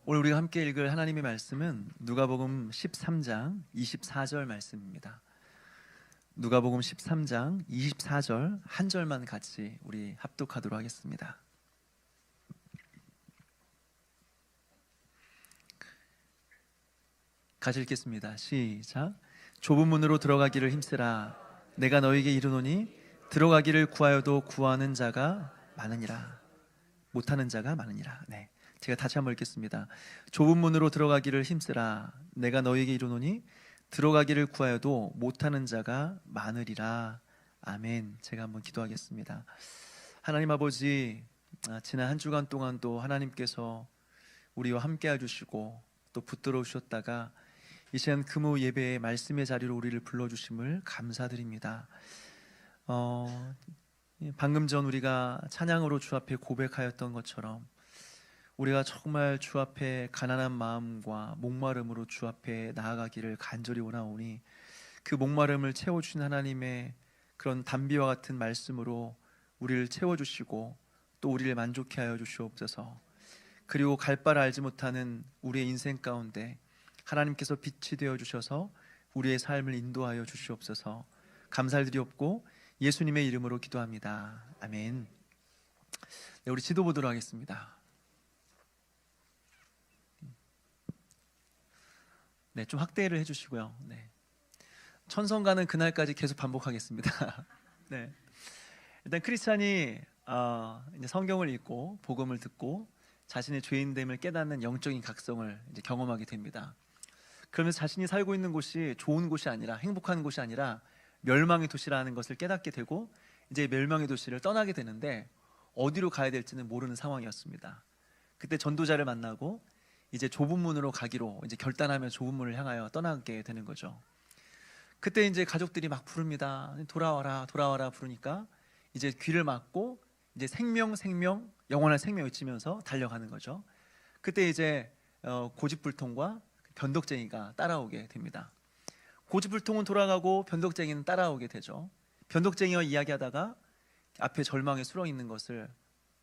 오늘 우리가 함께 읽을 하나님의 말씀은 누가복음 13장 24절 말씀입니다. 누가복음 13장 24절 한 절만 같이 우리 합독하도록 하겠습니다. 같이 읽겠습니다. 시작. 좁은 문으로 들어가기를 힘쓰라. 내가 너에게 이르노니 들어가기를 구하여도 구하는 자가 많으니라. 못하는 자가 많으니라. 네, 제가 다시 한번 읽겠습니다. 좁은 문으로 들어가기를 힘쓰라. 내가 너에게 이르노니 들어가기를 구하여도 못하는 자가 많으리라. 아멘. 제가 한번 기도하겠습니다. 하나님 아버지, 지난 한 주간 동안도 하나님께서 우리와 함께 해주시고 또 붙들어 주셨다가 이 시간 금요 예배의 말씀의 자리로 우리를 불러주심을 감사드립니다. 방금 전 우리가 찬양으로 주 앞에 고백하였던 것처럼 우리가 정말 주 앞에 가난한 마음과 목마름으로 주 앞에 나아가기를 간절히 원하오니 그 목마름을 채워주신 하나님의 그런 단비와 같은 말씀으로 우리를 채워주시고 또 우리를 만족해 하여 주시옵소서. 그리고 갈 바를 알지 못하는 우리의 인생 가운데 하나님께서 빛이 되어 주셔서 우리의 삶을 인도하여 주시옵소서. 감사드리옵고 예수님의 이름으로 기도합니다. 아멘. 네, 우리 지도 보도록 하겠습니다. 네, 좀 확대를 해주시고요. 네, 천성 가는 그날까지 계속 반복하겠습니다. 네, 일단 크리스찬이 이제 성경을 읽고 복음을 듣고 자신의 죄인됨을 깨닫는 영적인 각성을 이제 경험하게 됩니다. 그러면서 자신이 살고 있는 곳이 좋은 곳이 아니라, 행복한 곳이 아니라 멸망의 도시라는 것을 깨닫게 되고 이제 멸망의 도시를 떠나게 되는데 어디로 가야 될지는 모르는 상황이었습니다. 그때 전도자를 만나고 이제 좁은 문으로 가기로 이제 결단하며 좁은 문을 향하여 떠나게 되는 거죠. 그때 이제 가족들이 막 부릅니다. 돌아와라, 돌아와라 부르니까 이제 귀를 막고 이제 생명, 생명, 영원한 생명 외치면서 달려가는 거죠. 그때 이제 고집불통과 변덕쟁이가 따라오게 됩니다. 고집불통은 돌아가고 변덕쟁이는 따라오게 되죠. 변덕쟁이와 이야기하다가 앞에 절망의 수렁이 있는 것을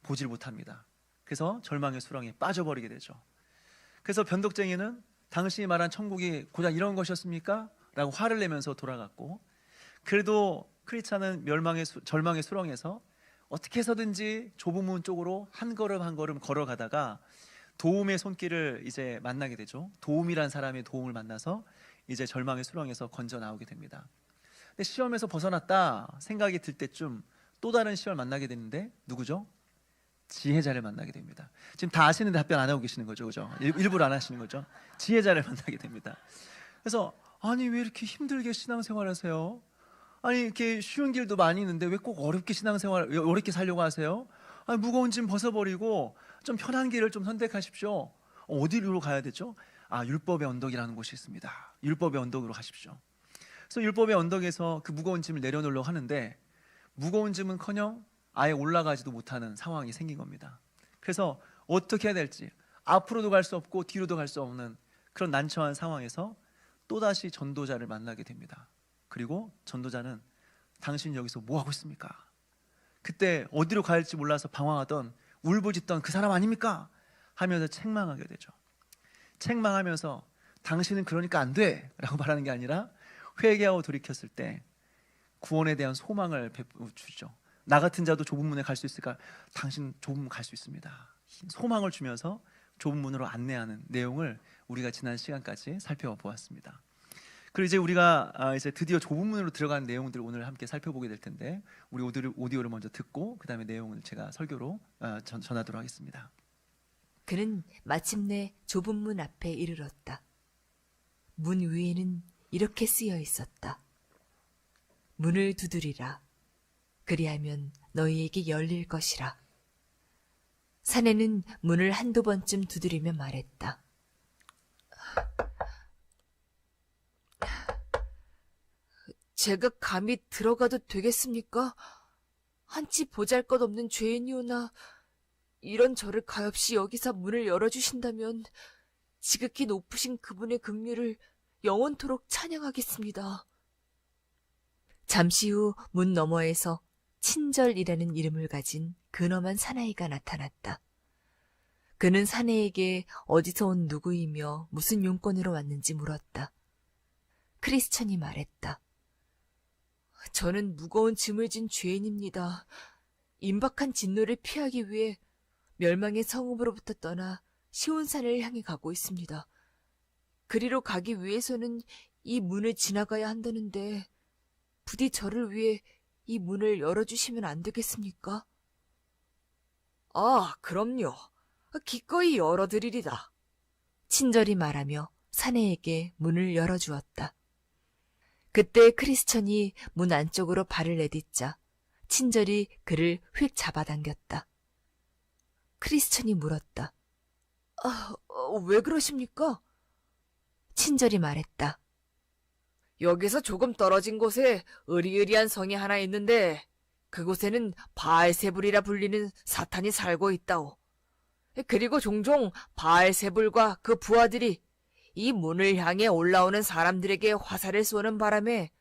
보질 못합니다. 그래서 절망의 수렁에 빠져버리게 되죠. 그래서 변덕쟁이는 당신이 말한 천국이 고작 이런 것이었습니까? 라고 화를 내면서 돌아갔고, 그래도 크리스찬은 절망의 수렁에서 어떻게 해서든지 좁은 문 쪽으로 한 걸음 한 걸음 걸어가다가 도움의 손길을 이제 만나게 되죠. 도움이란 사람의 도움을 만나서 이제 절망의 수렁에서 건져 나오게 됩니다. 근데 시험에서 벗어났다 생각이 들 때쯤 또 다른 시험을 만나게 되는데 누구죠? 지혜자를 만나게 됩니다. 지금 다 아시는데 답변 안 하고 계시는 거죠, 그죠? 일부러 안 하시는 거죠? 지혜자를 만나게 됩니다. 그래서 아니 왜 이렇게 힘들게 신앙생활하세요? 아니 이렇게 쉬운 길도 많이 있는데 왜 꼭 어렵게 신앙생활, 어렵게 살려고 하세요? 아니 무거운 짐 벗어버리고 좀 편한 길을 좀 선택하십시오. 어디로 가야 되죠? 율법의 언덕이라는 곳이 있습니다. 율법의 언덕으로 가십시오. 그래서 율법의 언덕에서 그 무거운 짐을 내려놓으려고 하는데 무거운 짐은커녕 아예 올라가지도 못하는 상황이 생긴 겁니다. 그래서 어떻게 해야 될지, 앞으로도 갈 수 없고 뒤로도 갈 수 없는 그런 난처한 상황에서 또다시 전도자를 만나게 됩니다. 그리고 전도자는 당신 여기서 뭐 하고 있습니까? 그때 어디로 가야 할지 몰라서 방황하던 울부짖던 그 사람 아닙니까? 하면서 책망하게 되죠. 책망하면서 당신은 그러니까 안 돼 라고 말하는 게 아니라 회개하고 돌이켰을 때 구원에 대한 소망을 주죠. 나 같은 자도 좁은 문에 갈 수 있을까? 당신 좁은 문 갈 수 있습니다. 소망을 주면서 좁은 문으로 안내하는 내용을 우리가 지난 시간까지 살펴보았습니다. 그리고 이제 우리가 이제 드디어 좁은 문으로 들어가는 내용들을 오늘 함께 살펴보게 될 텐데, 우리 오디오를 먼저 듣고 그 다음에 내용을 제가 설교로 전하도록 하겠습니다. 그는 마침내 좁은 문 앞에 이르렀다. 문 위에는 이렇게 쓰여 있었다. 문을 두드리라. 그리하면 너희에게 열릴 것이라. 사내는 문을 한두 번쯤 두드리며 말했다. 제가 감히 들어가도 되겠습니까? 한치 보잘것없는 죄인이오나 이런 저를 가엾이 여기서 문을 열어주신다면 지극히 높으신 그분의 긍휼을 영원토록 찬양하겠습니다. 잠시 후 문 너머에서 친절이라는 이름을 가진 근엄한 사나이가 나타났다. 그는 사내에게 어디서 온 누구이며 무슨 용건으로 왔는지 물었다. 크리스찬이 말했다. 저는 무거운 짐을 진 죄인입니다. 임박한 진노를 피하기 위해 멸망의 성읍으로부터 떠나 시온산을 향해 가고 있습니다. 그리로 가기 위해서는 이 문을 지나가야 한다는데 부디 저를 위해 이 문을 열어주시면 안 되겠습니까? 아, 그럼요. 기꺼이 열어드리리다. 친절히 말하며 사내에게 문을 열어주었다. 그때 크리스천이 문 안쪽으로 발을 내딛자 친절히 그를 휙 잡아당겼다. 크리스천이 물었다. 왜 그러십니까? 친절히 말했다. 여기서 조금 떨어진 곳에 으리으리한 성이 하나 있는데 그곳에는 바알세불이라 불리는 사탄이 살고 있다오. 그리고 종종 바알세불과 그 부하들이 이 문을 향해 올라오는 사람들에게 화살을 쏘는 바람에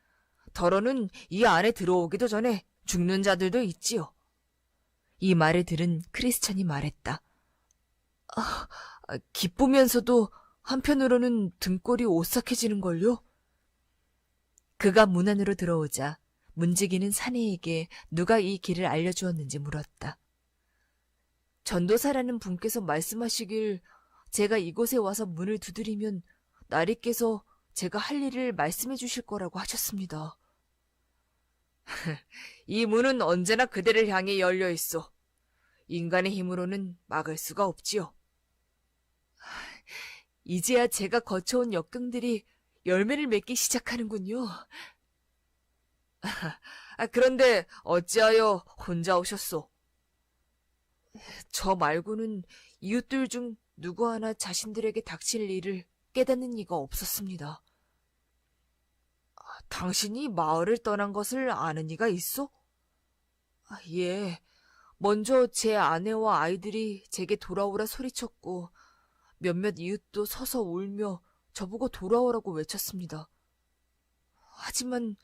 더러는 이 안에 들어오기도 전에 죽는 자들도 있지요. 이 말을 들은 크리스천이 말했다. 기쁘면서도 한편으로는 등골이 오싹해지는걸요? 그가 문 안으로 들어오자 문지기는 사내에게 누가 이 길을 알려주었는지 물었다. 전도사라는 분께서 말씀하시길 제가 이곳에 와서 문을 두드리면 나리께서 제가 할 일을 말씀해 주실 거라고 하셨습니다. 이 문은 언제나 그대를 향해 열려 있어. 인간의 힘으로는 막을 수가 없지요. 이제야 제가 거쳐온 역경들이 열매를 맺기 시작하는군요. 그런데 어찌하여 혼자 오셨소? 저 말고는 이웃들 중 누구 하나 자신들에게 닥칠 일을 깨닫는 이가 없었습니다. 당신이 마을을 떠난 것을 아는 이가 있어? 예, 먼저 제 아내와 아이들이 제게 돌아오라 소리쳤고 몇몇 이웃도 서서 울며 저보고 돌아오라고 외쳤습니다. 하지만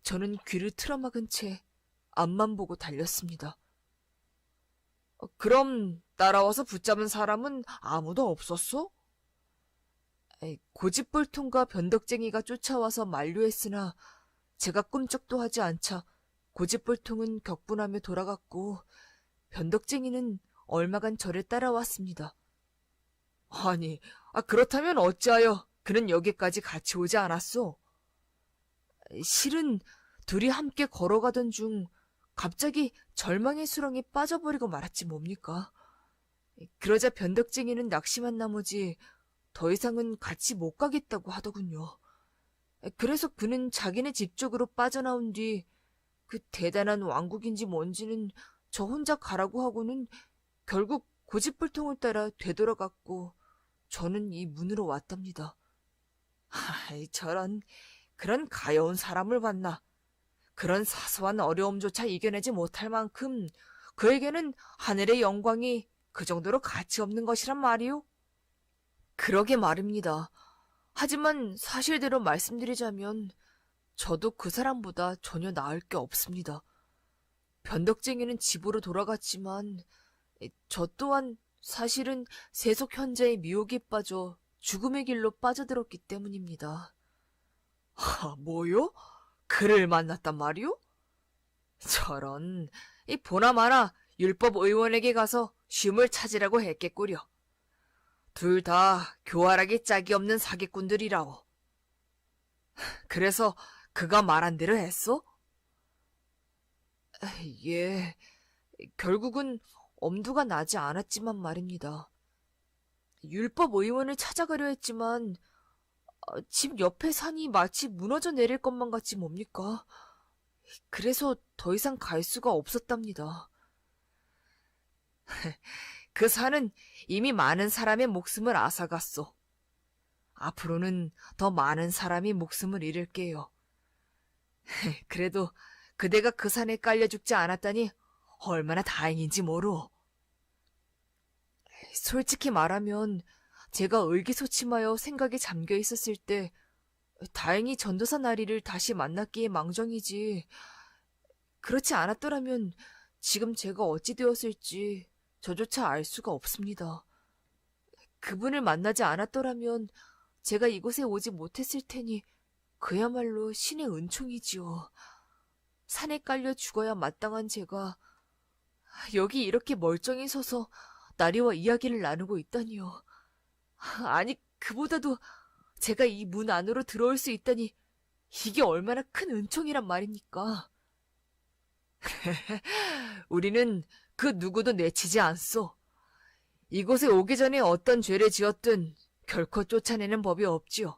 저는 귀를 틀어막은 채 앞만 보고 달렸습니다. 그럼 따라와서 붙잡은 사람은 아무도 없었어? 고집불통과 변덕쟁이가 쫓아와서 만류했으나 제가 꿈쩍도 하지 않자 고집불통은 격분하며 돌아갔고 변덕쟁이는 얼마간 저를 따라왔습니다. 아니, 그렇다면 어찌하여 그는 여기까지 같이 오지 않았소? 실은 둘이 함께 걸어가던 중 갑자기 절망의 수렁에 빠져버리고 말았지 뭡니까? 그러자 변덕쟁이는 낙심한 나머지 더 이상은 같이 못 가겠다고 하더군요. 그래서 그는 자기네 집 쪽으로 빠져나온 뒤 그 대단한 왕국인지 뭔지는 저 혼자 가라고 하고는 결국 고집불통을 따라 되돌아갔고 저는 이 문으로 왔답니다. 저런, 그런 가여운 사람을 봤나. 그런 사소한 어려움조차 이겨내지 못할 만큼 그에게는 하늘의 영광이 그 정도로 가치 없는 것이란 말이오? 그러게 말입니다. 하지만 사실대로 말씀드리자면 저도 그 사람보다 전혀 나을 게 없습니다. 변덕쟁이는 집으로 돌아갔지만 저 또한 사실은 세속 현자의 미혹에 빠져 죽음의 길로 빠져들었기 때문입니다. 뭐요? 그를 만났단 말이오? 저런, 이 보나마나 율법 의원에게 가서 쉼을 찾으라고 했겠구려. 둘 다 교활하기 짝이 없는 사기꾼들이라오. 그래서 그가 말한 대로 했어? 예, 결국은 엄두가 나지 않았지만 말입니다. 율법 의원을 찾아가려 했지만 집 옆에 산이 마치 무너져 내릴 것만 같지 뭡니까? 그래서 더 이상 갈 수가 없었답니다. 그 산은 이미 많은 사람의 목숨을 앗아갔소. 앞으로는 더 많은 사람이 목숨을 잃을게요. 그래도 그대가 그 산에 깔려 죽지 않았다니 얼마나 다행인지 모르오. 솔직히 말하면 제가 의기소침하여 생각에 잠겨 있었을 때 다행히 전도사 나리를 다시 만났기에 망정이지. 그렇지 않았더라면 지금 제가 어찌 되었을지 저조차 알 수가 없습니다. 그분을 만나지 않았더라면 제가 이곳에 오지 못했을 테니 그야말로 신의 은총이지요. 산에 깔려 죽어야 마땅한 제가 여기 이렇게 멀쩡히 서서 나리와 이야기를 나누고 있다니요. 아니, 그보다도 제가 이 문 안으로 들어올 수 있다니 이게 얼마나 큰 은총이란 말입니까? 우리는 그 누구도 내치지 않소. 이곳에 오기 전에 어떤 죄를 지었든 결코 쫓아내는 법이 없지요.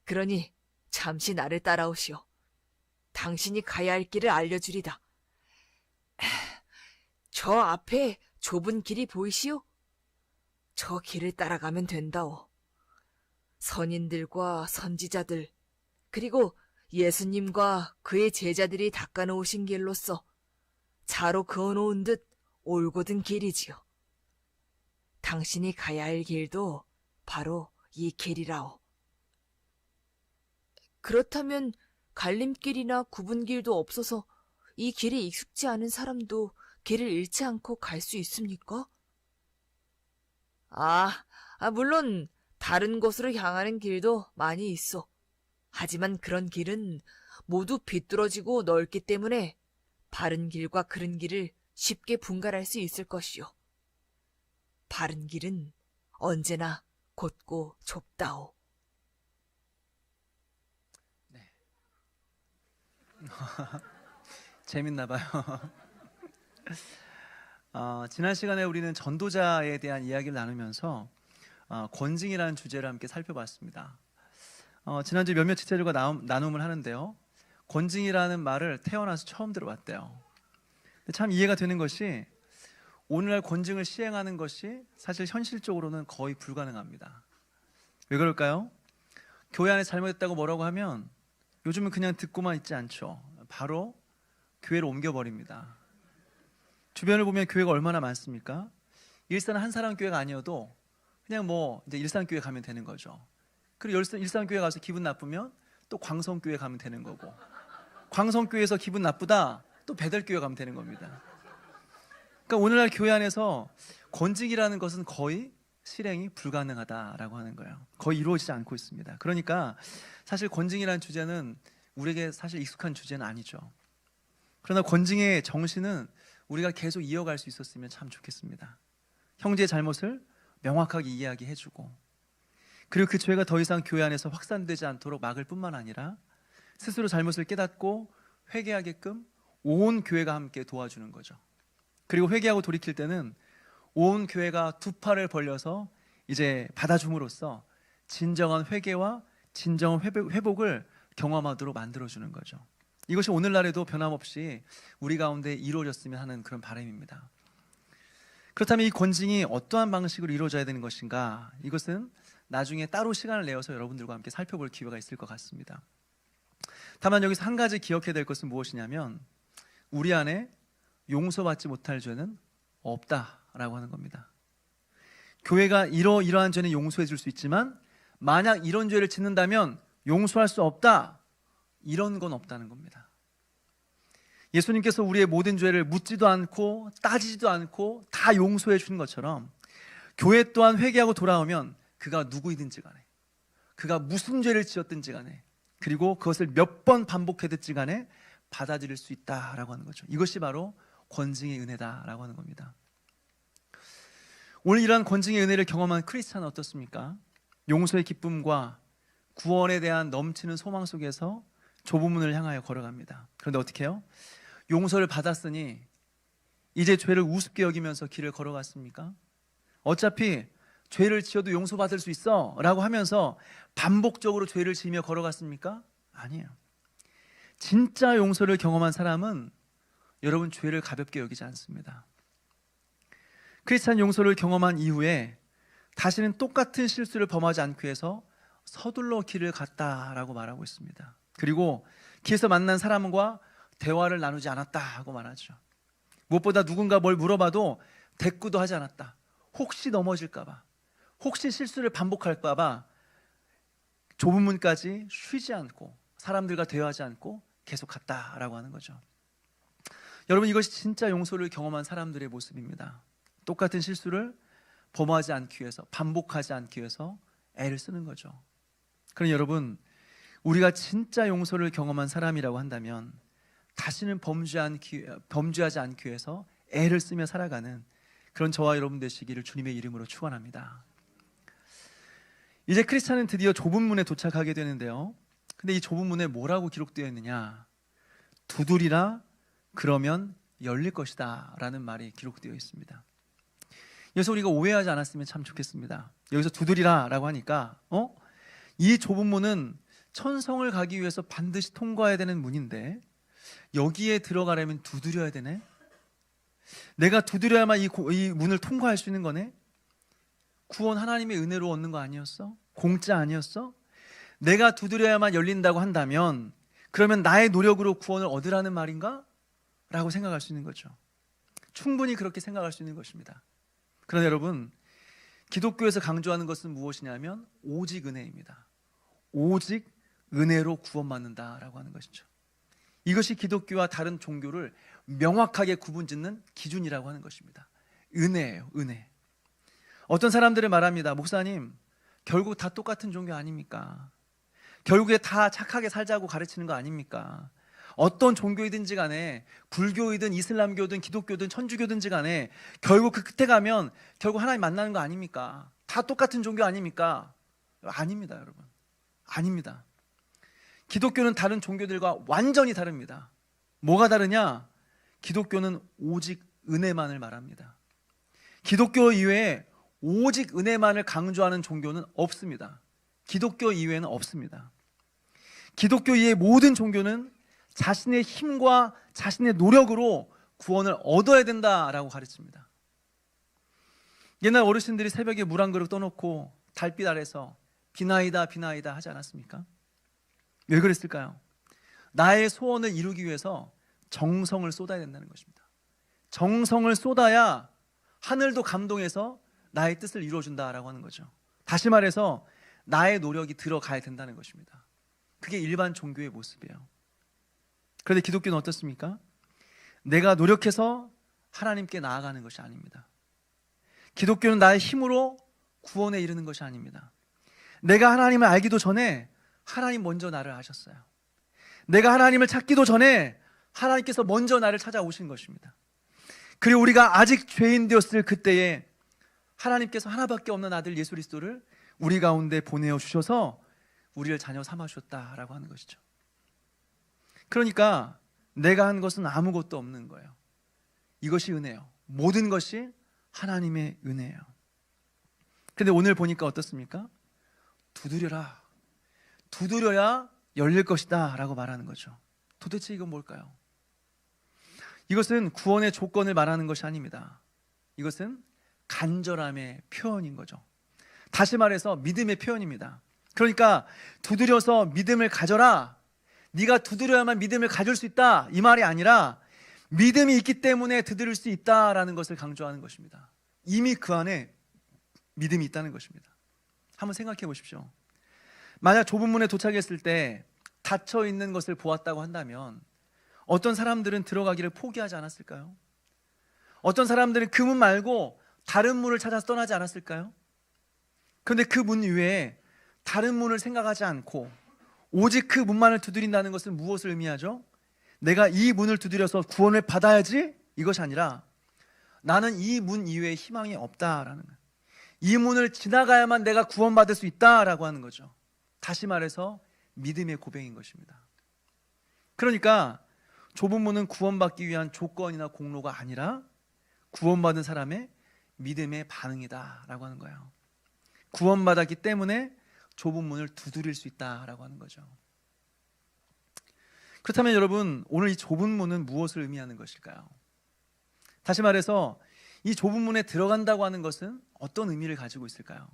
그러니 잠시 나를 따라오시오. 당신이 가야 할 길을 알려주리다. 저 앞에 좁은 길이 보이시오? 저 길을 따라가면 된다오. 선인들과 선지자들, 그리고 예수님과 그의 제자들이 닦아놓으신 길로서 자로 그어놓은 듯 올곧은 길이지요. 당신이 가야 할 길도 바로 이 길이라오. 그렇다면 갈림길이나 굽은 길도 없어서 이 길에 익숙지 않은 사람도 길을 잃지 않고 갈 수 있습니까? 물론 다른 곳으로 향하는 길도 많이 있어. 하지만 그런 길은 모두 비뚤어지고 넓기 때문에 바른 길과 그른 길을 쉽게 분갈할 수 있을 것이요. 바른 길은 언제나 곧고 좁다오. 네. 재밌나 봐요. 지난 시간에 우리는 전도자에 대한 이야기를 나누면서 권징이라는 주제를 함께 살펴봤습니다. 지난주 몇몇 지체들과 나눔을 하는데요. 권징이라는 말을 태어나서 처음 들어봤대요. 참 이해가 되는 것이 오늘날 권징을 시행하는 것이 사실 현실적으로는 거의 불가능합니다. 왜 그럴까요? 교회 안에 잘못했다고 뭐라고 하면 요즘은 그냥 듣고만 있지 않죠. 바로 교회를 옮겨버립니다. 주변을 보면 교회가 얼마나 많습니까? 일산은 한 사람 교회가 아니어도 그냥 이제 일산교회 가면 되는 거죠. 그리고 일산교회 가서 기분 나쁘면 또 광성교회 가면 되는 거고, 광성교회에서 기분 나쁘다 또 베델교회 가면 되는 겁니다. 그러니까 오늘날 교회 안에서 권징이라는 것은 거의 실행이 불가능하다라고 하는 거예요. 거의 이루어지지 않고 있습니다. 그러니까 사실 권징이라는 주제는 우리에게 사실 익숙한 주제는 아니죠. 그러나 권징의 정신은 우리가 계속 이어갈 수 있었으면 참 좋겠습니다. 형제의 잘못을 명확하게 이야기해주고, 그리고 그 죄가 더 이상 교회 안에서 확산되지 않도록 막을 뿐만 아니라 스스로 잘못을 깨닫고 회개하게끔 온 교회가 함께 도와주는 거죠. 그리고 회개하고 돌이킬 때는 온 교회가 두 팔을 벌려서 이제 받아줌으로써 진정한 회개와 진정한 회복을 경험하도록 만들어주는 거죠. 이것이 오늘날에도 변함없이 우리 가운데 이루어졌으면 하는 그런 바람입니다. 그렇다면 이 권징이 어떠한 방식으로 이루어져야 되는 것인가? 이것은 나중에 따로 시간을 내어서 여러분들과 함께 살펴볼 기회가 있을 것 같습니다. 다만 여기서 한 가지 기억해야 될 것은 무엇이냐면 우리 안에 용서받지 못할 죄는 없다라고 하는 겁니다. 교회가 이러한 죄는 용서해 줄 수 있지만 만약 이런 죄를 짓는다면 용서할 수 없다, 이런 건 없다는 겁니다. 예수님께서 우리의 모든 죄를 묻지도 않고 따지지도 않고 다 용서해 주는 것처럼 교회 또한 회개하고 돌아오면 그가 누구이든지 간에, 그가 무슨 죄를 지었든지 간에, 그리고 그것을 몇 번 반복했든지 간에 받아들일 수 있다라고 하는 거죠. 이것이 바로 권징의 은혜다라고 하는 겁니다. 오늘 이러한 권징의 은혜를 경험한 크리스찬은 어떻습니까? 용서의 기쁨과 구원에 대한 넘치는 소망 속에서 좁은 문을 향하여 걸어갑니다. 그런데 어떻게 해요? 용서를 받았으니 이제 죄를 우습게 여기면서 길을 걸어갔습니까? 어차피 죄를 지어도 용서받을 수 있어 라고 하면서 반복적으로 죄를 지으며 걸어갔습니까? 아니에요. 진짜 용서를 경험한 사람은 여러분 죄를 가볍게 여기지 않습니다. 크리스찬 용서를 경험한 이후에 다시는 똑같은 실수를 범하지 않기 위해서 서둘러 길을 갔다라고 말하고 있습니다. 그리고 길에서 만난 사람과 대화를 나누지 않았다 하고 말하죠. 무엇보다 누군가 뭘 물어봐도 대꾸도 하지 않았다. 혹시 넘어질까 봐, 혹시 실수를 반복할까 봐 좁은 문까지 쉬지 않고 사람들과 대화하지 않고 계속 갔다라고 하는 거죠. 여러분, 이것이 진짜 용서를 경험한 사람들의 모습입니다. 똑같은 실수를 범하지 않기 위해서, 반복하지 않기 위해서 애를 쓰는 거죠. 그럼 여러분, 우리가 진짜 용서를 경험한 사람이라고 한다면 다시는 범죄하지 않기 위해서 애를 쓰며 살아가는 그런 저와 여러분 되시기를 주님의 이름으로 축원합니다. 이제 크리스찬은 드디어 좁은 문에 도착하게 되는데요. 근데 이 좁은 문에 뭐라고 기록되어 있느냐? 두드리라, 그러면 열릴 것이다 라는 말이 기록되어 있습니다. 여기서 우리가 오해하지 않았으면 참 좋겠습니다. 여기서 두드리라 라고 하니까 이 좁은 문은 천성을 가기 위해서 반드시 통과해야 되는 문인데 여기에 들어가려면 두드려야 되네? 내가 두드려야만 이 문을 통과할 수 있는 거네? 구원 하나님의 은혜로 얻는 거 아니었어? 공짜 아니었어? 내가 두드려야만 열린다고 한다면 그러면 나의 노력으로 구원을 얻으라는 말인가? 라고 생각할 수 있는 거죠. 충분히 그렇게 생각할 수 있는 것입니다. 그러나 여러분, 기독교에서 강조하는 것은 무엇이냐면 오직 은혜입니다. 오직 은혜로 구원받는다라고 하는 것이죠. 이것이 기독교와 다른 종교를 명확하게 구분짓는 기준이라고 하는 것입니다. 은혜예요, 은혜. 어떤 사람들은 말합니다. 목사님, 결국 다 똑같은 종교 아닙니까? 결국에 다 착하게 살자고 가르치는 거 아닙니까? 어떤 종교이든지 간에 불교이든 이슬람교든 기독교든 천주교든지 간에 결국 그 끝에 가면 결국 하나님 만나는 거 아닙니까? 다 똑같은 종교 아닙니까? 아닙니다, 여러분. 아닙니다. 기독교는 다른 종교들과 완전히 다릅니다. 뭐가 다르냐? 기독교는 오직 은혜만을 말합니다. 기독교 이외에 오직 은혜만을 강조하는 종교는 없습니다. 기독교 이외에는 없습니다. 기독교 이외의 모든 종교는 자신의 힘과 자신의 노력으로 구원을 얻어야 된다라고 가르칩니다. 옛날 어르신들이 새벽에 물 한 그릇 떠놓고 달빛 아래서 비나이다 비나이다 하지 않았습니까? 왜 그랬을까요? 나의 소원을 이루기 위해서 정성을 쏟아야 된다는 것입니다. 정성을 쏟아야 하늘도 감동해서 나의 뜻을 이루어준다라고 하는 거죠. 다시 말해서 나의 노력이 들어가야 된다는 것입니다. 그게 일반 종교의 모습이에요. 그런데 기독교는 어떻습니까? 내가 노력해서 하나님께 나아가는 것이 아닙니다. 기독교는 나의 힘으로 구원에 이르는 것이 아닙니다. 내가 하나님을 알기도 전에 하나님 먼저 나를 아셨어요. 내가 하나님을 찾기도 전에 하나님께서 먼저 나를 찾아오신 것입니다. 그리고 우리가 아직 죄인 되었을 그때에 하나님께서 하나밖에 없는 아들 예수 그리스도를 우리 가운데 보내어 주셔서 우리를 자녀 삼아 주셨다라고 하는 것이죠. 그러니까 내가 한 것은 아무것도 없는 거예요. 이것이 은혜예요. 모든 것이 하나님의 은혜예요. 근데 오늘 보니까 어떻습니까? 두드려라. 두드려야 열릴 것이다 라고 말하는 거죠. 도대체 이건 뭘까요? 이것은 구원의 조건을 말하는 것이 아닙니다. 이것은 간절함의 표현인 거죠. 다시 말해서 믿음의 표현입니다. 그러니까 두드려서 믿음을 가져라, 네가 두드려야만 믿음을 가질 수 있다, 이 말이 아니라 믿음이 있기 때문에 두드릴 수 있다라는 것을 강조하는 것입니다. 이미 그 안에 믿음이 있다는 것입니다. 한번 생각해 보십시오. 만약 좁은 문에 도착했을 때 닫혀 있는 것을 보았다고 한다면 어떤 사람들은 들어가기를 포기하지 않았을까요? 어떤 사람들은 그 문 말고 다른 문을 찾아서 떠나지 않았을까요? 그런데 그 문 이외에 다른 문을 생각하지 않고 오직 그 문만을 두드린다는 것은 무엇을 의미하죠? 내가 이 문을 두드려서 구원을 받아야지, 이것이 아니라 나는 이 문 이외에 희망이 없다라는 거예요. 이 문을 지나가야만 내가 구원받을 수 있다라고 하는 거죠. 다시 말해서 믿음의 고백인 것입니다. 그러니까 좁은 문은 구원받기 위한 조건이나 공로가 아니라 구원받은 사람의 믿음의 반응이다라고 하는 거예요. 구원받았기 때문에 좁은 문을 두드릴 수 있다라고 하는 거죠. 그렇다면 여러분, 오늘 이 좁은 문은 무엇을 의미하는 것일까요? 다시 말해서 이 좁은 문에 들어간다고 하는 것은 어떤 의미를 가지고 있을까요?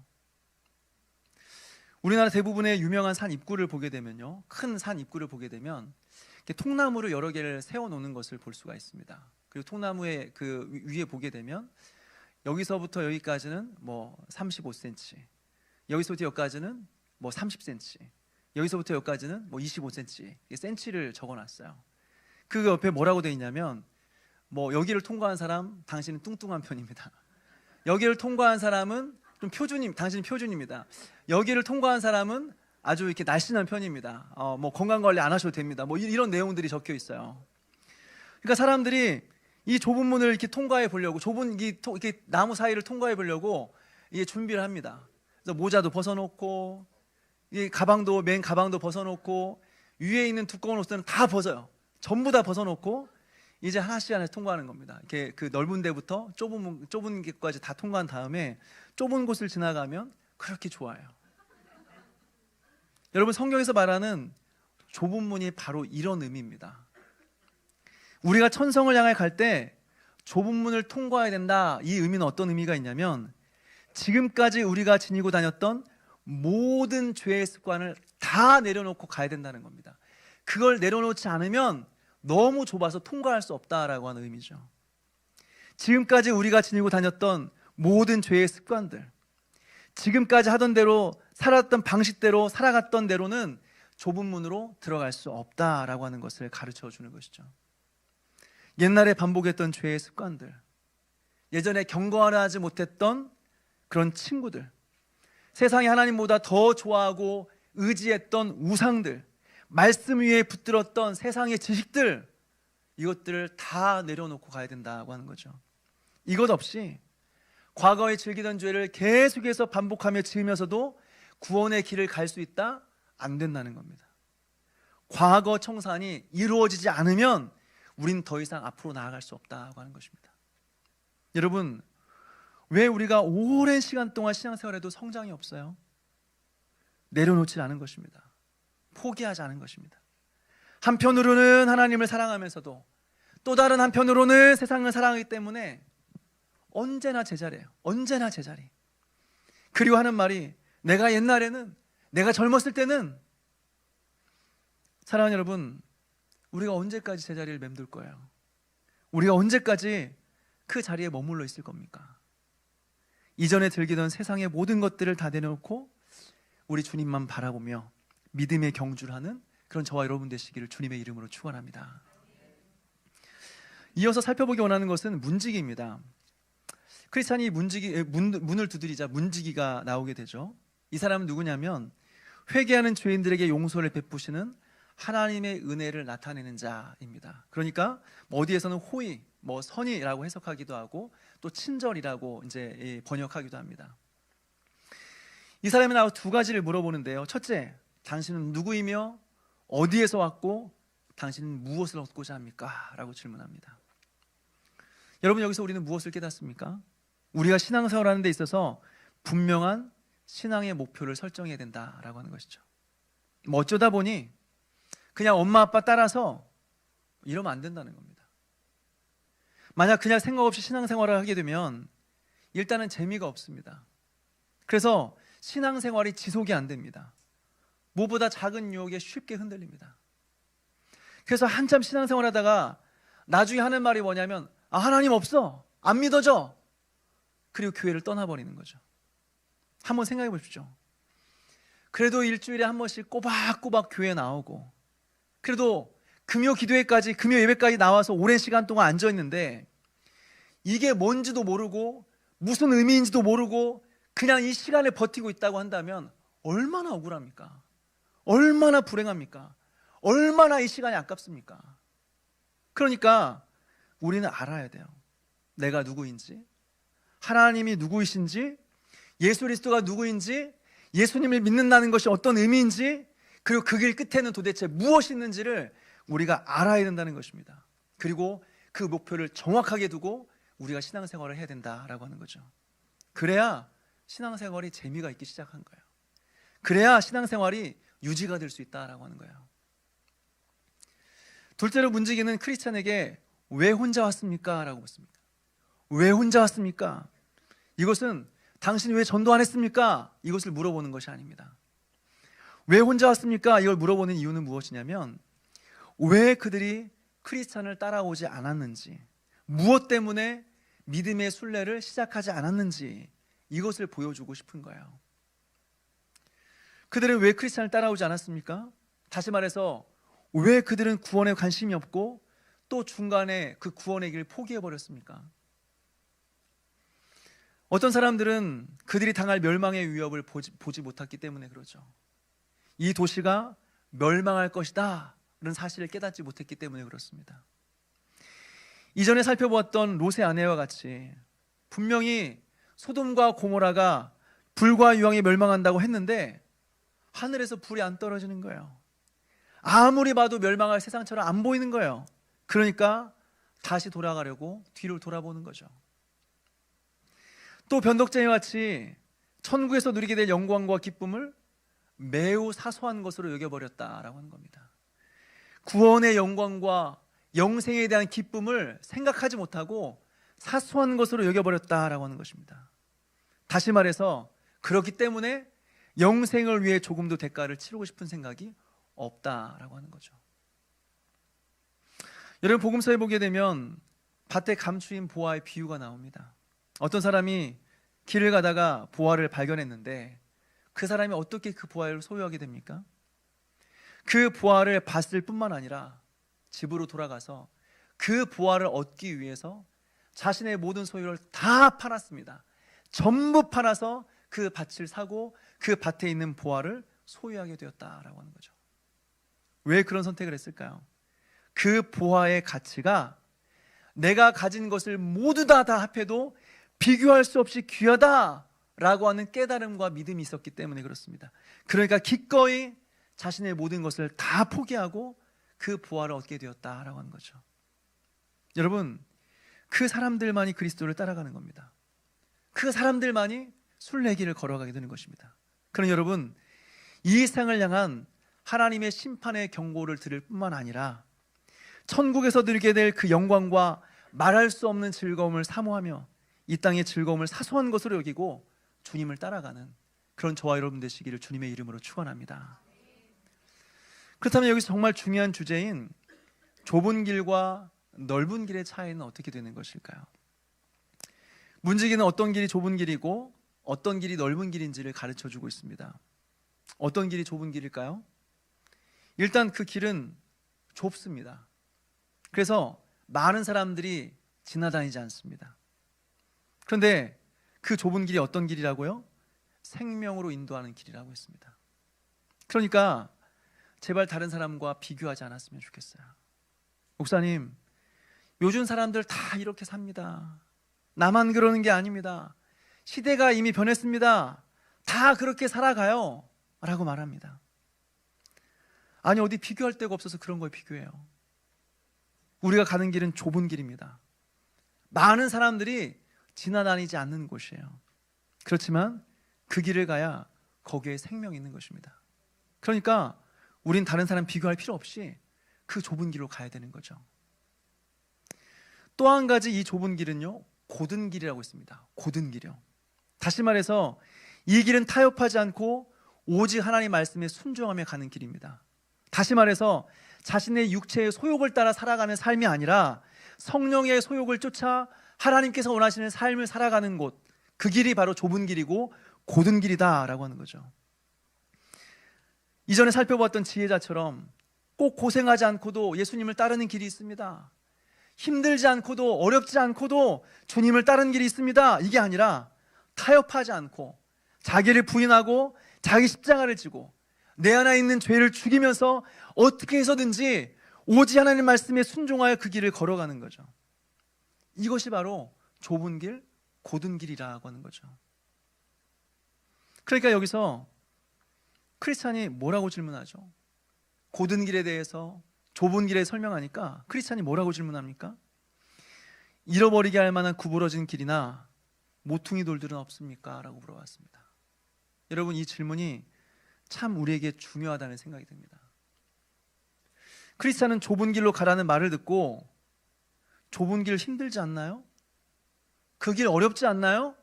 우리나라 대부분의 유명한 산 입구를 보게 되면요, 큰 산 입구를 보게 되면 이렇게 통나무를 여러 개를 세워놓는 것을 볼 수가 있습니다. 그리고 통나무의 그 위에 보게 되면 여기서부터 여기까지는 뭐 35cm, 여기서부터 여기까지는 뭐 30cm, 여기서부터 여기까지는 뭐 25cm, 센치를 적어놨어요. 그 옆에 뭐라고 되어 있냐면 뭐 여기를 통과한 사람 당신은 뚱뚱한 편입니다. 여기를 통과한 사람은 좀 당신이 표준입니다. 여기를 통과한 사람은 아주 이렇게 날씬한 편입니다. 뭐 건강 관리 안 하셔도 됩니다. 뭐 이런 내용들이 적혀 있어요. 그러니까 사람들이 이 좁은 문을 이렇게 통과해 보려고, 좁은 이렇게 나무 사이를 통과해 보려고 이게 준비를 합니다. 그래서 모자도 벗어놓고, 이 맨 가방도 벗어놓고, 위에 있는 두꺼운 옷들은 다 벗어요. 전부 다 벗어놓고 이제 하나씩 통과하는 겁니다. 이렇게 그 넓은 데부터 좁은 곳까지 다 통과한 다음에 좁은 곳을 지나가면 그렇게 좋아요. 여러분, 성경에서 말하는 좁은 문이 바로 이런 의미입니다. 우리가 천성을 향해 갈 때 좁은 문을 통과해야 된다. 이 의미는 어떤 의미가 있냐면, 지금까지 우리가 지니고 다녔던 모든 죄의 습관을 다 내려놓고 가야 된다는 겁니다. 그걸 내려놓지 않으면 너무 좁아서 통과할 수 없다라고 하는 의미죠. 지금까지 우리가 지니고 다녔던 모든 죄의 습관들, 지금까지 하던 대로 살았던 방식대로 살아갔던 대로는 좁은 문으로 들어갈 수 없다라고 하는 것을 가르쳐 주는 것이죠. 옛날에 반복했던 죄의 습관들, 예전에 경건하지 하지 못했던 그런 친구들, 세상에 하나님보다 더 좋아하고 의지했던 우상들, 말씀 위에 붙들었던 세상의 지식들, 이것들을 다 내려놓고 가야 된다고 하는 거죠. 이것 없이 과거에 즐기던 죄를 계속해서 반복하며 지으면서도 구원의 길을 갈 수 있다? 안 된다는 겁니다. 과거 청산이 이루어지지 않으면 우린 더 이상 앞으로 나아갈 수 없다고 하는 것입니다. 여러분, 왜 우리가 오랜 시간 동안 신앙생활에도 성장이 없어요? 내려놓지 않은 것입니다. 포기하지 않은 것입니다. 한편으로는 하나님을 사랑하면서도 또 다른 한편으로는 세상을 사랑하기 때문에 언제나 제자리예요. 언제나 제자리. 그리고 하는 말이, 내가 젊었을 때는, 사랑하는 여러분, 우리가 언제까지 제자리를 맴돌 거예요? 우리가 언제까지 그 자리에 머물러 있을 겁니까? 이전에 즐기던 세상의 모든 것들을 다 내려놓고 우리 주님만 바라보며 믿음의 경주를 하는 그런 저와 여러분 되시기를 주님의 이름으로 축원합니다. 이어서 살펴보기 원하는 것은 문지기입니다. 크리스찬이 문을 두드리자 문지기가 나오게 되죠. 이 사람은 누구냐면, 회개하는 죄인들에게 용서를 베푸시는 하나님의 은혜를 나타내는 자입니다. 그러니까 어디에서는 호의, 선의라고 해석하기도 하고 또 친절이라고 이제 번역하기도 합니다. 이 사람이 나와서 두 가지를 물어보는데요. 첫째, 당신은 누구이며 어디에서 왔고 당신은 무엇을 얻고자 합니까? 라고 질문합니다. 여러분, 여기서 우리는 무엇을 깨닫습니까? 우리가 신앙생활하는 데 있어서 분명한 신앙의 목표를 설정해야 된다라고 하는 것이죠. 어쩌다 보니 그냥 엄마 아빠 따라서 이러면 안 된다는 겁니다. 만약 그냥 생각 없이 신앙생활을 하게 되면 일단은 재미가 없습니다. 그래서 신앙생활이 지속이 안 됩니다. 무엇보다 작은 유혹에 쉽게 흔들립니다. 그래서 한참 신앙생활하다가 나중에 하는 말이 뭐냐면, 하나님 없어, 안 믿어져, 그리고 교회를 떠나버리는 거죠. 한번 생각해 보십시오. 그래도 일주일에 한 번씩 꼬박꼬박 교회 나오고, 그래도 금요 예배까지 나와서 오랜 시간 동안 앉아있는데 이게 뭔지도 모르고 무슨 의미인지도 모르고 그냥 이 시간을 버티고 있다고 한다면 얼마나 억울합니까? 얼마나 불행합니까? 얼마나 이 시간이 아깝습니까? 그러니까 우리는 알아야 돼요. 내가 누구인지, 하나님이 누구이신지, 예수 그리스도가 누구인지, 예수님을 믿는다는 것이 어떤 의미인지, 그리고 그 길 끝에는 도대체 무엇이 있는지를 우리가 알아야 된다는 것입니다. 그리고 그 목표를 정확하게 두고 우리가 신앙생활을 해야 된다라고 하는 거죠. 그래야 신앙생활이 재미가 있기 시작한 거예요. 그래야 신앙생활이 유지가 될 수 있다라고 하는 거예요. 둘째로, 문지기는 크리스찬에게 왜 혼자 왔습니까? 라고 묻습니다. 왜 혼자 왔습니까? 이것은 당신이 왜 전도 안 했습니까? 이것을 물어보는 것이 아닙니다. 왜 혼자 왔습니까? 이걸 물어보는 이유는 무엇이냐면, 왜 그들이 크리스찬을 따라오지 않았는지, 무엇 때문에 믿음의 순례를 시작하지 않았는지, 이것을 보여주고 싶은 거예요. 그들은 왜 크리스찬을 따라오지 않았습니까? 다시 말해서 왜 그들은 구원에 관심이 없고 또 중간에 그 구원의 길을 포기해버렸습니까? 어떤 사람들은 그들이 당할 멸망의 위협을 보지 못했기 때문에 그러죠. 이 도시가 멸망할 것이다 라는 사실을 깨닫지 못했기 때문에 그렇습니다. 이전에 살펴보았던 롯의 아내와 같이 분명히 소돔과 고모라가 불과 유황이 멸망한다고 했는데 하늘에서 불이 안 떨어지는 거예요. 아무리 봐도 멸망할 세상처럼 안 보이는 거예요. 그러니까 다시 돌아가려고 뒤를 돌아보는 거죠. 또 변덕쟁이와 같이 천국에서 누리게 될 영광과 기쁨을 매우 사소한 것으로 여겨버렸다라고 하는 겁니다. 구원의 영광과 영생에 대한 기쁨을 생각하지 못하고 사소한 것으로 여겨버렸다라고 하는 것입니다. 다시 말해서 그렇기 때문에 영생을 위해 조금도 대가를 치르고 싶은 생각이 없다라고 하는 거죠. 여러분, 복음서에 보게 되면 밭에 감추인 보화의 비유가 나옵니다. 어떤 사람이 길을 가다가 보화를 발견했는데 그 사람이 어떻게 그 보화를 소유하게 됩니까? 그 보화를 봤을 뿐만 아니라 집으로 돌아가서 그 보화를 얻기 위해서 자신의 모든 소유를 다 팔았습니다. 전부 팔아서 그 밭을 사고 그 밭에 있는 보화를 소유하게 되었다라고 하는 거죠. 왜 그런 선택을 했을까요? 그 보화의 가치가 내가 가진 것을 모두 다 합해도 비교할 수 없이 귀하다라고 하는 깨달음과 믿음이 있었기 때문에 그렇습니다. 그러니까 기꺼이 자신의 모든 것을 다 포기하고 그 보화를 얻게 되었다라고 하는 거죠. 여러분, 그 사람들만이 그리스도를 따라가는 겁니다. 그 사람들만이 순례길을 걸어가게 되는 것입니다. 그럼 여러분, 이 세상을 향한 하나님의 심판의 경고를 들을 뿐만 아니라 천국에서 누리게 될 그 영광과 말할 수 없는 즐거움을 사모하며 이 땅의 즐거움을 사소한 것으로 여기고 주님을 따라가는 그런 저와 여러분 되시기를 주님의 이름으로 축원합니다. 그렇다면 여기서 정말 중요한 주제인 좁은 길과 넓은 길의 차이는 어떻게 되는 것일까요? 문지기는 어떤 길이 좁은 길이고 어떤 길이 넓은 길인지를 가르쳐 주고 있습니다. 어떤 길이 좁은 길일까요? 일단 그 길은 좁습니다. 그래서 많은 사람들이 지나다니지 않습니다. 그런데 그 좁은 길이 어떤 길이라고요? 생명으로 인도하는 길이라고 했습니다. 그러니까 제발 다른 사람과 비교하지 않았으면 좋겠어요. 목사님, 요즘 사람들 다 이렇게 삽니다. 나만 그러는 게 아닙니다. 시대가 이미 변했습니다. 다 그렇게 살아가요 라고 말합니다. 아니, 어디 비교할 데가 없어서 그런 걸 비교해요. 우리가 가는 길은 좁은 길입니다. 많은 사람들이 지나다니지 않는 곳이에요. 그렇지만 그 길을 가야 거기에 생명이 있는 것입니다. 그러니까 우린 다른 사람 비교할 필요 없이 그 좁은 길로 가야 되는 거죠. 또 한 가지 이 좁은 길은요, 고든 길이라고 있습니다. 고든 길이요. 다시 말해서 이 길은 타협하지 않고 오직 하나님 말씀에 순종하며 가는 길입니다. 다시 말해서 자신의 육체의 소욕을 따라 살아가는 삶이 아니라 성령의 소욕을 쫓아 하나님께서 원하시는 삶을 살아가는 곳, 그 길이 바로 좁은 길이고 고든 길이다라고 하는 거죠. 이전에 살펴봤던 지혜자처럼 꼭 고생하지 않고도 예수님을 따르는 길이 있습니다. 힘들지 않고도 어렵지 않고도 주님을 따르는 길이 있습니다. 이게 아니라 타협하지 않고 자기를 부인하고 자기 십자가를 지고 내 안에 있는 죄를 죽이면서 어떻게 해서든지 오직 하나님 말씀에 순종하여 그 길을 걸어가는 거죠. 이것이 바로 좁은 길, 고든 길이라고 하는 거죠. 그러니까 여기서 크리스찬이 뭐라고 질문하죠? 고든 길에 대해서 좁은 길에 설명하니까 크리스찬이 뭐라고 질문합니까? 잃어버리게 할 만한 구부러진 길이나 모퉁이 돌들은 없습니까? 라고 물어봤습니다. 여러분, 이 질문이 참 우리에게 중요하다는 생각이 듭니다. 크리스찬은 좁은 길로 가라는 말을 듣고 좁은 길 힘들지 않나요? 그 길 어렵지 않나요?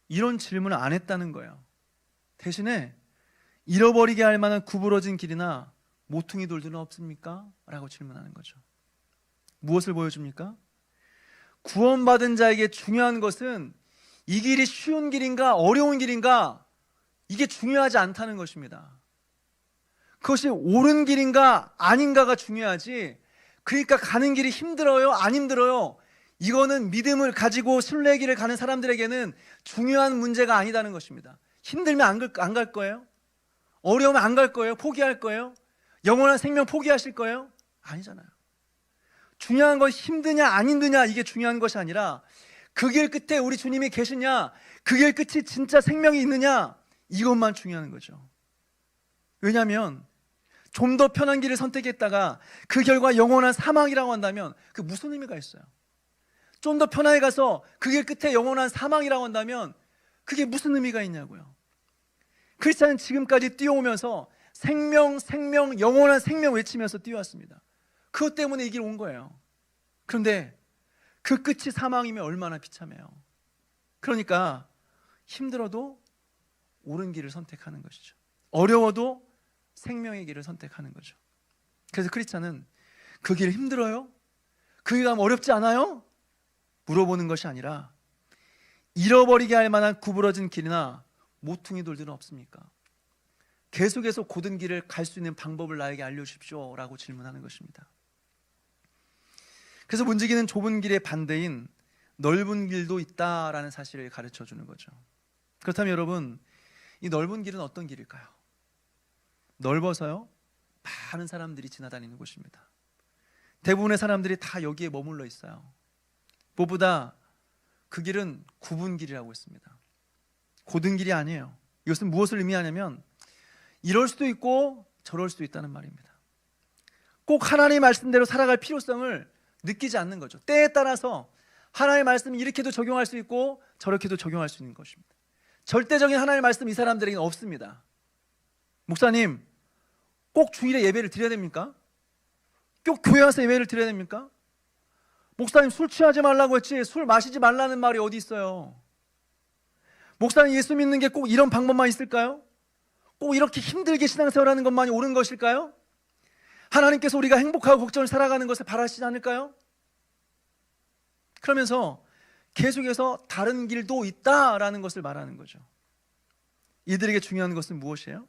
이런 질문을 안 했다는 거예요. 대신에 잃어버리게 할 만한 구부러진 길이나 모퉁이 돌들은 없습니까? 라고 질문하는 거죠. 무엇을 보여줍니까? 구원받은 자에게 중요한 것은 이 길이 쉬운 길인가 어려운 길인가, 이게 중요하지 않다는 것입니다. 그것이 옳은 길인가 아닌가가 중요하지, 그러니까 가는 길이 힘들어요 안 힘들어요 이거는 믿음을 가지고 순례길을 가는 사람들에게는 중요한 문제가 아니다는 것입니다. 힘들면 안 갈 거예요? 어려우면 안 갈 거예요? 포기할 거예요? 영원한 생명 포기하실 거예요? 아니잖아요. 중요한 건 힘드냐 안 힘드냐 이게 중요한 것이 아니라 그 길 끝에 우리 주님이 계시냐, 그 길 끝이 진짜 생명이 있느냐, 이것만 중요한 거죠. 왜냐하면 좀 더 편한 길을 선택했다가 그 결과 영원한 사망이라고 한다면 그 무슨 의미가 있어요? 좀 더 편하게 가서 그 길 끝에 영원한 사망이라고 한다면 그게 무슨 의미가 있냐고요. 크리스찬은 지금까지 뛰어오면서 생명, 생명, 영원한 생명 외치면서 뛰어왔습니다. 그것 때문에 이 길 온 거예요. 그런데 그 끝이 사망이면 얼마나 비참해요. 그러니까 힘들어도 옳은 길을 선택하는 것이죠. 어려워도 생명의 길을 선택하는 거죠. 그래서 크리스찬은 그 길 힘들어요? 그 길 가면 어렵지 않아요? 물어보는 것이 아니라 잃어버리게 할 만한 구부러진 길이나 모퉁이 돌들은 없습니까? 계속해서 고든 길을 갈 수 있는 방법을 나에게 알려주십시오 라고 질문하는 것입니다. 그래서 문지기는 좁은 길의 반대인 넓은 길도 있다라는 사실을 가르쳐 주는 거죠. 그렇다면 여러분, 이 넓은 길은 어떤 길일까요? 넓어서요, 많은 사람들이 지나다니는 곳입니다. 대부분의 사람들이 다 여기에 머물러 있어요. 무엇보다 그 길은 굽은 길이라고 했습니다. 고든 길이 아니에요. 이것은 무엇을 의미하냐면 이럴 수도 있고 저럴 수도 있다는 말입니다. 꼭 하나님의 말씀대로 살아갈 필요성을 느끼지 않는 거죠. 때에 따라서 하나님의 말씀이 이렇게도 적용할 수 있고 저렇게도 적용할 수 있는 것입니다. 절대적인 하나님의 말씀 이 사람들에게는 없습니다. 목사님, 꼭 주일에 예배를 드려야 됩니까? 꼭 교회 와서 예배를 드려야 됩니까? 목사님, 술 취하지 말라고 했지 술 마시지 말라는 말이 어디 있어요? 목사님, 예수 믿는 게 꼭 이런 방법만 있을까요? 꼭 이렇게 힘들게 신앙생활하는 것만이 옳은 것일까요? 하나님께서 우리가 행복하고 걱정을 살아가는 것을 바라시지 않을까요? 그러면서 계속해서 다른 길도 있다라는 것을 말하는 거죠. 이들에게 중요한 것은 무엇이에요?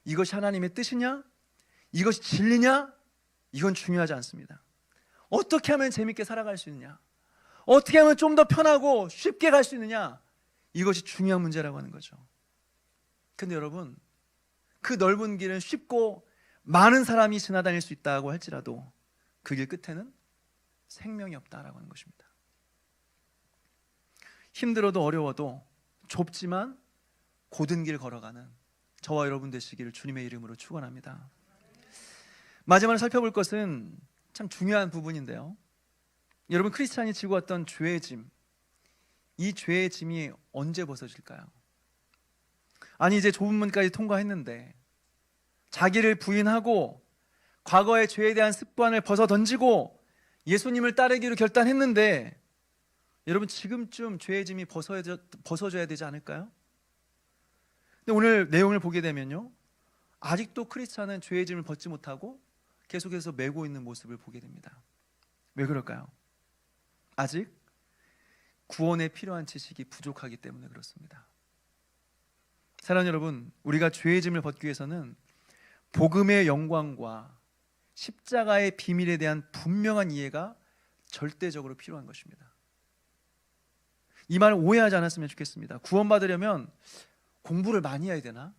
이것이 하나님의 뜻이냐? 이것이 진리냐? 이건 중요하지 않습니다. 어떻게 하면 재밌게 살아갈 수 있느냐? 어떻게 하면 좀 더 편하고 쉽게 갈 수 있느냐? 이것이 중요한 문제라고 하는 거죠. 근데 여러분, 그 넓은 길은 쉽고 많은 사람이 지나다닐 수 있다고 할지라도 그 길 끝에는 생명이 없다라고 하는 것입니다. 힘들어도 어려워도 좁지만 고든 길 걸어가는 저와 여러분 되시기를 주님의 이름으로 축원합니다. 마지막으로 살펴볼 것은 참 중요한 부분인데요. 여러분, 크리스찬이 지고 왔던 죄의 짐, 이 죄의 짐이 언제 벗어질까요? 아니, 이제 좁은 문까지 통과했는데 자기를 부인하고 과거의 죄에 대한 습관을 벗어 던지고 예수님을 따르기로 결단했는데 여러분, 지금쯤 죄의 짐이 벗어져야 되지 않을까요? 근데 오늘 내용을 보게 되면요, 아직도 크리스찬은 죄의 짐을 벗지 못하고 계속해서 메고 있는 모습을 보게 됩니다. 왜 그럴까요? 아직 구원에 필요한 지식이 부족하기 때문에 그렇습니다. 사랑하는 여러분, 우리가 죄의 짐을 벗기 위해서는 복음의 영광과 십자가의 비밀에 대한 분명한 이해가 절대적으로 필요한 것입니다. 이 말을 오해하지 않았으면 좋겠습니다. 구원받으려면 공부를 많이 해야 되나?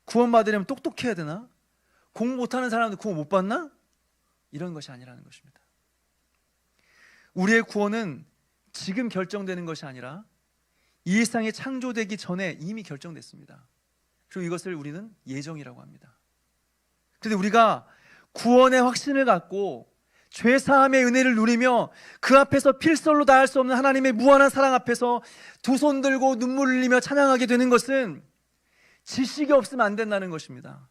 구원받으려면 똑똑해야 되나? 공부 못하는 사람들 구원 못 받나? 이런 것이 아니라는 것입니다. 우리의 구원은 지금 결정되는 것이 아니라 이 세상이 창조되기 전에 이미 결정됐습니다. 그리고 이것을 우리는 예정이라고 합니다. 그런데 우리가 구원의 확신을 갖고 죄사함의 은혜를 누리며 그 앞에서 필설로 다할 수 없는 하나님의 무한한 사랑 앞에서 두 손 들고 눈물 흘리며 찬양하게 되는 것은 지식이 없으면 안 된다는 것입니다.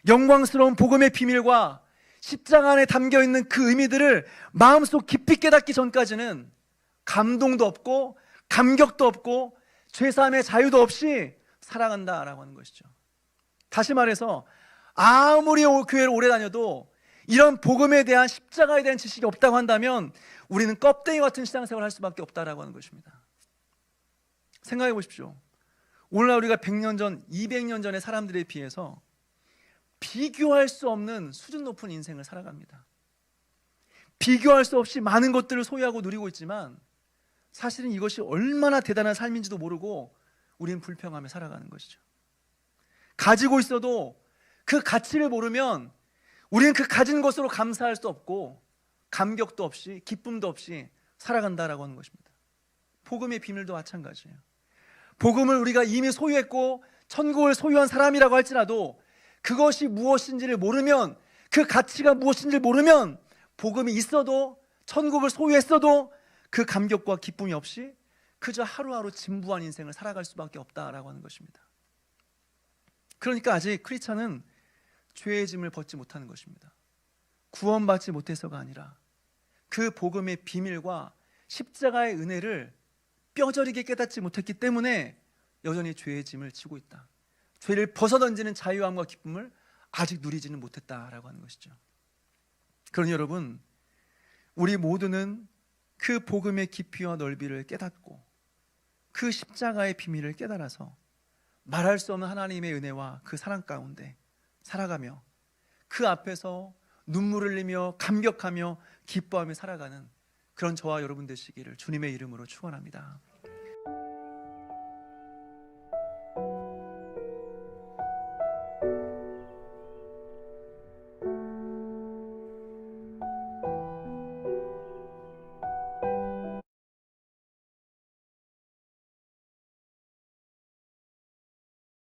영광스러운 복음의 비밀과 십자가 안에 담겨있는 그 의미들을 마음속 깊이 깨닫기 전까지는 감동도 없고 감격도 없고 죄사함의 자유도 없이 살아간다라고 하는 것이죠. 다시 말해서 아무리 교회를 오래 다녀도 이런 복음에 대한 십자가에 대한 지식이 없다고 한다면 우리는 껍데기 같은 신앙생활을 할 수밖에 없다라고 하는 것입니다. 생각해 보십시오. 오늘날 우리가 100년 전, 200년 전의 사람들에 비해서 비교할 수 없는 수준 높은 인생을 살아갑니다. 비교할 수 없이 많은 것들을 소유하고 누리고 있지만 사실은 이것이 얼마나 대단한 삶인지도 모르고 우리는 불평하며 살아가는 것이죠. 가지고 있어도 그 가치를 모르면 우리는 그 가진 것으로 감사할 수 없고 감격도 없이 기쁨도 없이 살아간다라고 하는 것입니다. 복음의 비밀도 마찬가지예요. 복음을 우리가 이미 소유했고 천국을 소유한 사람이라고 할지라도 그것이 무엇인지를 모르면, 그 가치가 무엇인지를 모르면 복음이 있어도 천국을 소유했어도 그 감격과 기쁨이 없이 그저 하루하루 진부한 인생을 살아갈 수밖에 없다라고 하는 것입니다. 그러니까 아직 크리스찬은 죄의 짐을 벗지 못하는 것입니다. 구원받지 못해서가 아니라 그 복음의 비밀과 십자가의 은혜를 뼈저리게 깨닫지 못했기 때문에 여전히 죄의 짐을 지고 있다. 죄를 벗어던지는 자유함과 기쁨을 아직 누리지는 못했다라고 하는 것이죠. 그러니 여러분, 우리 모두는 그 복음의 깊이와 넓이를 깨닫고 그 십자가의 비밀을 깨달아서 말할 수 없는 하나님의 은혜와 그 사랑 가운데 살아가며 그 앞에서 눈물을 흘리며 감격하며 기뻐하며 살아가는 그런 저와 여러분 되시기를 주님의 이름으로 축원합니다.